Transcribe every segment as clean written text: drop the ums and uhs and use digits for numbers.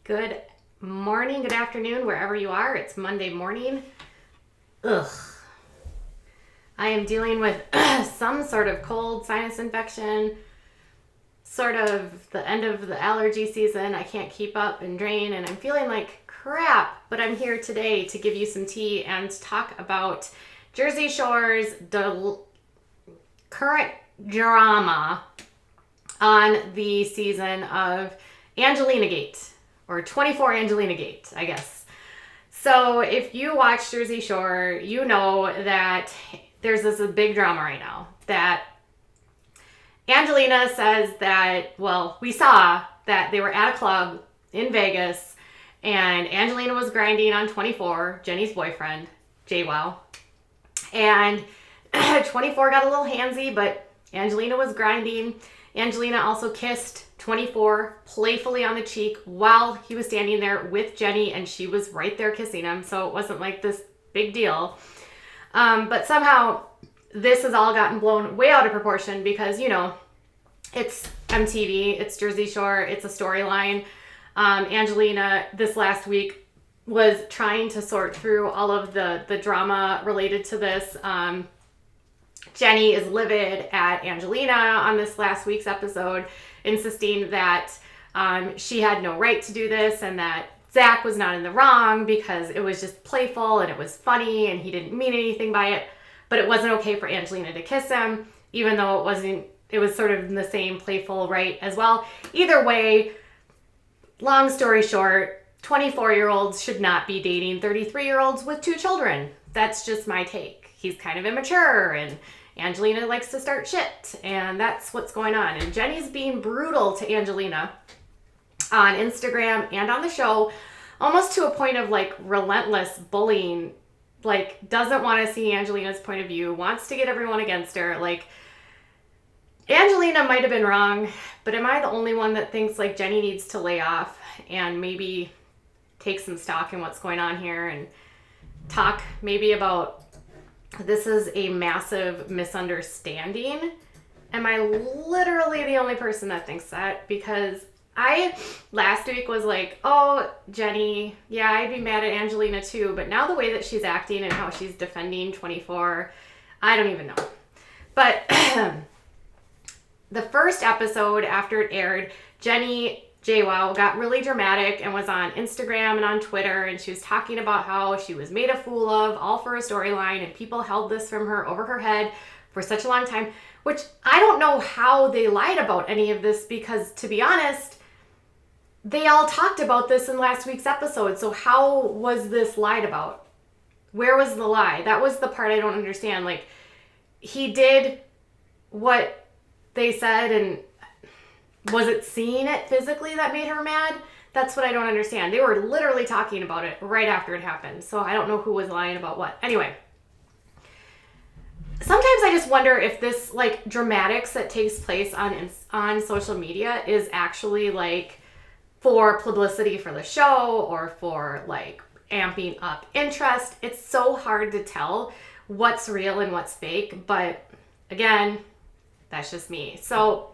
Good morning, good afternoon, wherever you are. It's Monday morning. Ugh. I am dealing with some sort of cold, sinus infection, sort of the end of the allergy season. I can't keep up and drain, and I'm feeling like crap, but I'm here today to give you some tea and talk about Jersey Shore's current drama on the season of Angelina Gate. Or 24 Angelina Gate, I guess. So if you watch Jersey Shore, you know that there's this big drama right now. That Angelina says that, well, we saw that they were at a club in Vegas and Angelina was grinding on 24, Jenni's boyfriend, JWoww. And 24 got a little handsy, but Angelina was grinding. Angelina also kissed 24 playfully on the cheek while he was standing there with Jenni, and she was right there kissing him, so it wasn't like this big deal. But somehow this has all gotten blown way out of proportion because, you know, it's MTV, it's Jersey Shore, it's a storyline. Angelina this last week was trying to sort through all of the drama related to this. Jenni is livid at Angelina on this last week's episode, insisting that she had no right to do this and that Zach was not in the wrong because it was just playful and it was funny and he didn't mean anything by it. But it wasn't okay for Angelina to kiss him, even though it was sort of in the same playful right as well. Either way, long story short, 24-year-olds should not be dating 33-year-olds with 2 children. That's just my take. He's kind of immature and Angelina likes to start shit, and that's what's going on. And Jenni's being brutal to Angelina on Instagram and on the show, almost to a point of like relentless bullying, like doesn't want to see Angelina's point of view, wants to get everyone against her. Like, Angelina might have been wrong, but am I the only one that thinks like Jenni needs to lay off and maybe take some stock in what's going on here and talk maybe about this is a massive misunderstanding? Am I literally the only person that thinks that? Because I last week was like, oh, Jenni, yeah, I'd be mad at Angelina too. But now the way that she's acting and how she's defending 24, I don't even know. But the first episode after it aired, Jenni JWoww got really dramatic and was on Instagram and on Twitter, and she was talking about how she was made a fool of, all for a storyline, and people held this from her over her head for such a long time, which I don't know how they lied about any of this because, to be honest, they all talked about this in last week's episode, so how was this lied about? Where was the lie? That was the part I don't understand. Like, he did what they said, and was it seeing it physically that made her mad? That's what I don't understand. They were literally talking about it right after it happened. So I don't know who was lying about what. Anyway, sometimes I just wonder if this like dramatics that takes place on social media is actually like for publicity for the show or for like amping up interest. It's so hard to tell what's real and what's fake. But again, that's just me. So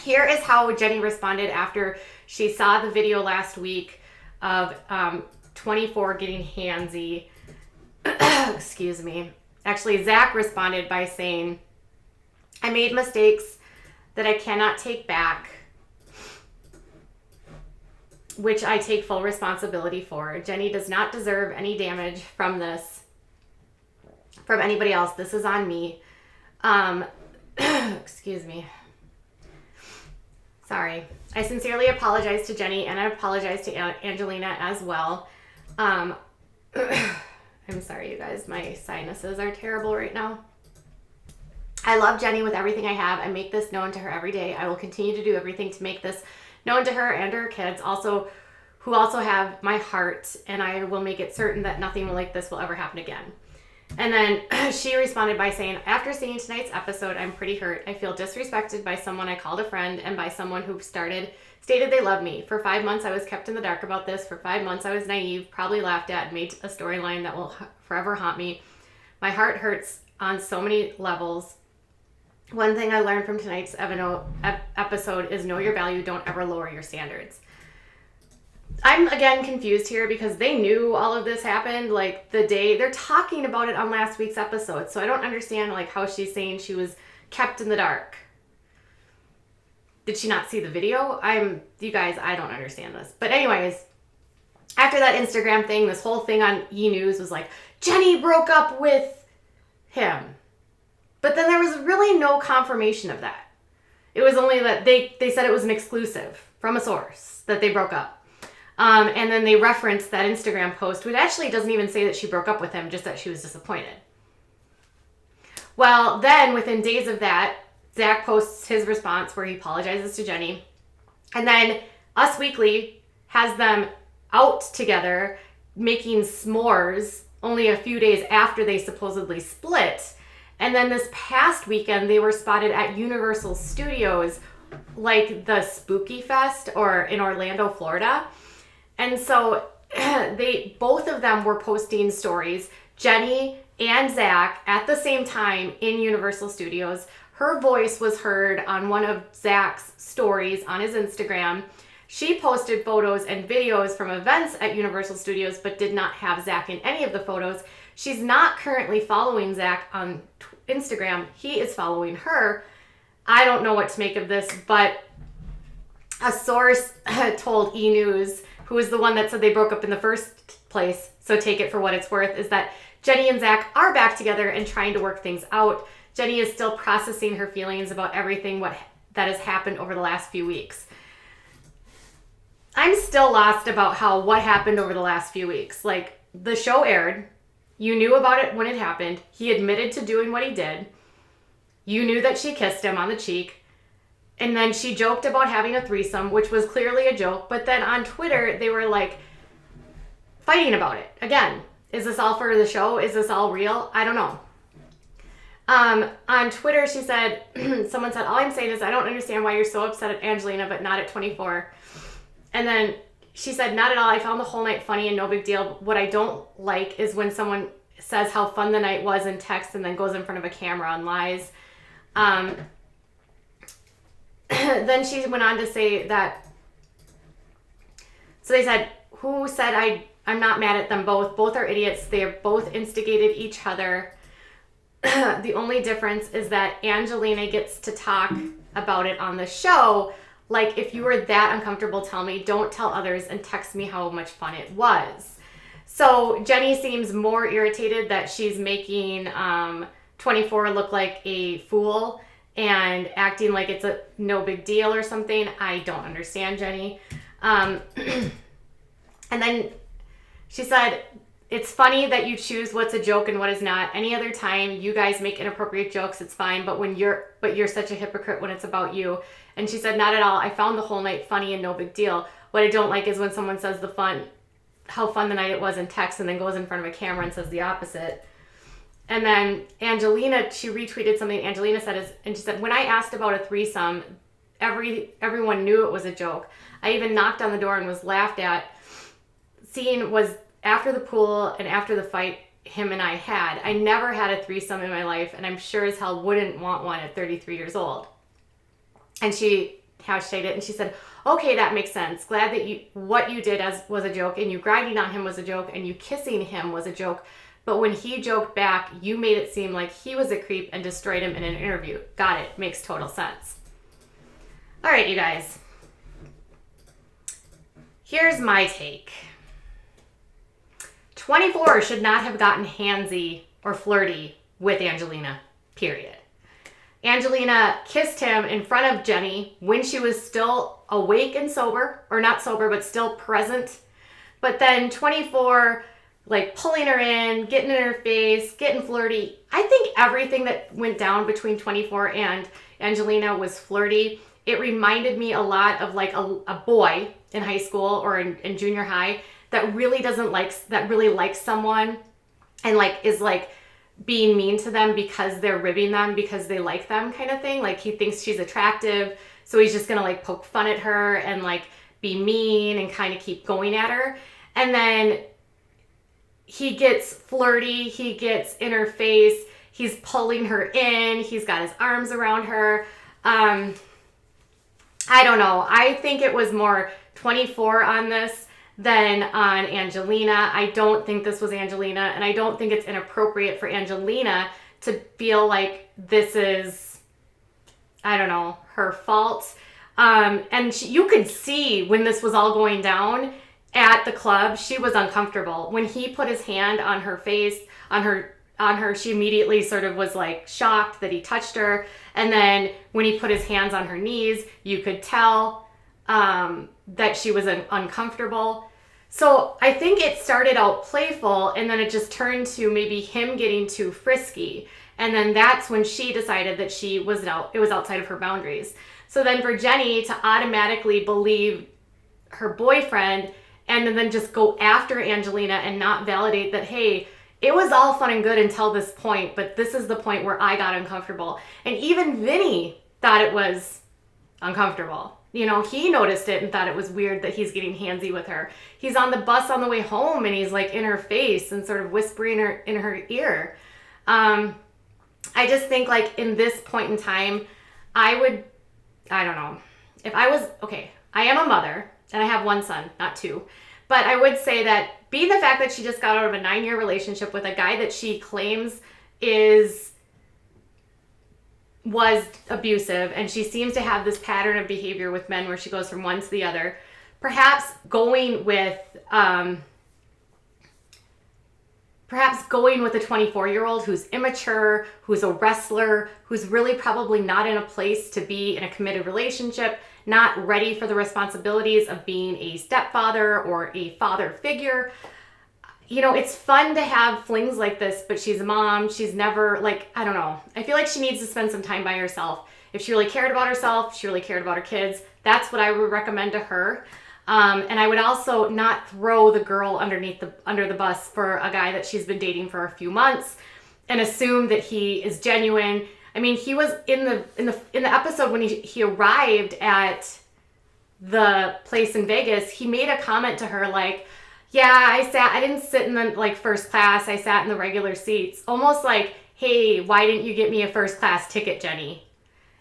here is how Jenni responded after she saw the video last week of 24 getting handsy. Excuse me. Actually, Zach responded by saying, I made mistakes that I cannot take back, which I take full responsibility for. Jenni does not deserve any damage from this, from anybody else. This is on me. Excuse me. Sorry. I sincerely apologize to Jenni, and I apologize to Angelina as well. I'm sorry, you guys. My sinuses are terrible right now. I love Jenni with everything I have. I make this known to her every day. I will continue to do everything to make this known to her and her kids, who also have my heart, and I will make it certain that nothing like this will ever happen again. And then she responded by saying, after seeing tonight's episode, I'm pretty hurt. I feel disrespected by someone I called a friend and by someone who stated they love me. For 5 months, I was kept in the dark about this. For 5 months, I was naive, probably laughed at, and made a storyline that will forever haunt me. My heart hurts on so many levels. One thing I learned from tonight's episode is know your value. Don't ever lower your standards. I'm again confused here because they knew all of this happened like the day they're talking about it on last week's episode. So I don't understand like how she's saying she was kept in the dark. Did she not see the video? You guys, I don't understand this. But anyways, after that Instagram thing, this whole thing on E! News was like, Jenni broke up with him. But then there was really no confirmation of that. It was only that they said it was an exclusive from a source that they broke up. And then they referenced that Instagram post, which actually doesn't even say that she broke up with him, just that she was disappointed. Well, then within days of that, Zach posts his response where he apologizes to Jenni. And then Us Weekly has them out together making s'mores only a few days after they supposedly split. And then this past weekend, they were spotted at Universal Studios, like the Spooky Fest or in Orlando, Florida. And so both of them were posting stories, Jenni and Zach, at the same time in Universal Studios. Her voice was heard on one of Zach's stories on his Instagram. She posted photos and videos from events at Universal Studios, but did not have Zach in any of the photos. She's not currently following Zach on Instagram. He is following her. I don't know what to make of this, but a source told E! News, who is the one that said they broke up in the first place, so take it for what it's worth, is that Jenni and Zach are back together and trying to work things out. Jenni is still processing her feelings about everything that has happened over the last few weeks. I'm still lost about what happened over the last few weeks. Like, the show aired. You knew about it when it happened. He admitted to doing what he did. You knew that she kissed him on the cheek. And then she joked about having a threesome, which was clearly a joke. But then on Twitter, they were like fighting about it. Again, is this all for the show? Is this all real? I don't know. On Twitter, she said, someone said, all I'm saying is I don't understand why you're so upset at Angelina, but not at 24. And then she said, not at all. I found the whole night funny and no big deal. What I don't like is when someone says how fun the night was in text and then goes in front of a camera and lies. Then she went on to say that, so they said, who said I'm not mad at them both. Both are idiots. They have both instigated each other. The only difference is that Angelina gets to talk about it on the show. Like, if you were that uncomfortable, tell me. Don't tell others and text me how much fun it was. So Jenni seems more irritated that she's making 24 look like a fool and acting like it's a no big deal or something. I don't understand Jenni. And then she said, it's funny that you choose what's a joke and what is not. Any other time you guys make inappropriate jokes, it's fine. But you're such a hypocrite when it's about you. And she said, not at all. I found the whole night funny and no big deal. What I don't like is when someone says how fun the night it was in text and then goes in front of a camera and says the opposite. And then Angelina, she retweeted something Angelina said, and she said, when I asked about a threesome, everyone knew it was a joke. I even knocked on the door and was laughed at. Scene was after the pool and after the fight him and I had. I never had a threesome in my life, and I'm sure as hell wouldn't want one at 33 years old. And she hashtagged it, and she said, okay, that makes sense. Glad that what you did was a joke, and you grinding on him was a joke, and you kissing him was a joke. But when he joked back, you made it seem like he was a creep and destroyed him in an interview. Got it. Makes total sense. All right, you guys. Here's my take. 24 should not have gotten handsy or flirty with Angelina, period. Angelina kissed him in front of Jenni when she was still awake and sober, or not sober, but still present. But then 24, like pulling her in, getting in her face, getting flirty. I think everything that went down between 24 and Angelina was flirty. It reminded me a lot of like a boy in high school or in junior high that really likes someone and like is like being mean to them because they're ribbing them because they like them kind of thing. Like he thinks she's attractive, so he's just gonna like poke fun at her and like be mean and kind of keep going at her. And then he gets flirty, he gets in her face, he's pulling her in, he's got his arms around her. I don't know. I think it was more 24 on this than on Angelina. I don't think this was Angelina, and I don't think it's inappropriate for Angelina to feel like this is, I don't know, her fault. And you could see when this was all going down at the club, she was uncomfortable. When he put his hand on her face, on her, she immediately sort of was like shocked that he touched her. And then when he put his hands on her knees, you could tell that she was uncomfortable. So I think it started out playful, and then it just turned to maybe him getting too frisky. And then that's when she decided that it was outside of her boundaries. So then for Jenni to automatically believe her boyfriend and then just go after Angelina and not validate that, hey, it was all fun and good until this point, but this is the point where I got uncomfortable. And even Vinny thought it was uncomfortable. You know, he noticed it and thought it was weird that he's getting handsy with her. He's on the bus on the way home and he's like in her face and sort of whispering in her ear. I just think like in this point in time, I don't know. If I was, okay, I am a mother and I have one son, not two. But I would say that being the fact that she just got out of a 9-year relationship with a guy that she claims was abusive, and she seems to have this pattern of behavior with men where she goes from one to the other, perhaps going with a 24-year-old who's immature, who's a wrestler, who's really probably not in a place to be in a committed relationship, not ready for the responsibilities of being a stepfather or a father figure. You know, it's fun to have flings like this, but she's a mom. She's never, like, I don't know. I feel like she needs to spend some time by herself. If she really cared about herself, she really cared about her kids, that's what I would recommend to her. And I would also not throw the girl under the bus for a guy that she's been dating for a few months and assume that he is genuine. I mean, he was in the episode when he arrived at the place in Vegas, he made a comment to her like, yeah, I didn't sit in the like first class, I sat in the regular seats. Almost like, hey, why didn't you get me a first class ticket, Jenni?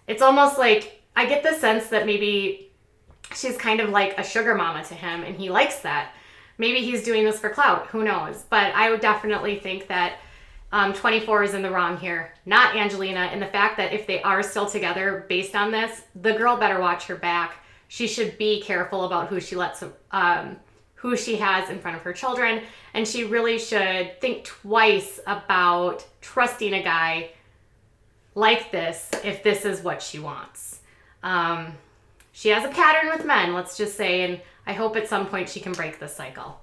It's almost like, I get the sense that maybe she's kind of like a sugar mama to him and he likes that. Maybe he's doing this for clout, who knows? But I would definitely think that 24 is in the wrong here, not Angelina. And the fact that if they are still together based on this, the girl better watch her back. She should be careful about who she has in front of her children. And she really should think twice about trusting a guy like this if this is what she wants. She has a pattern with men, let's just say, and I hope at some point she can break this cycle.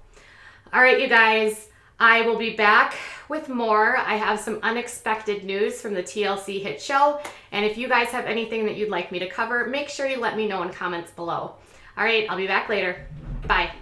All right, you guys, I will be back with more. I have some unexpected news from the TLC hit show, and if you guys have anything that you'd like me to cover, make sure you let me know in comments below. All right, I'll be back later. Bye.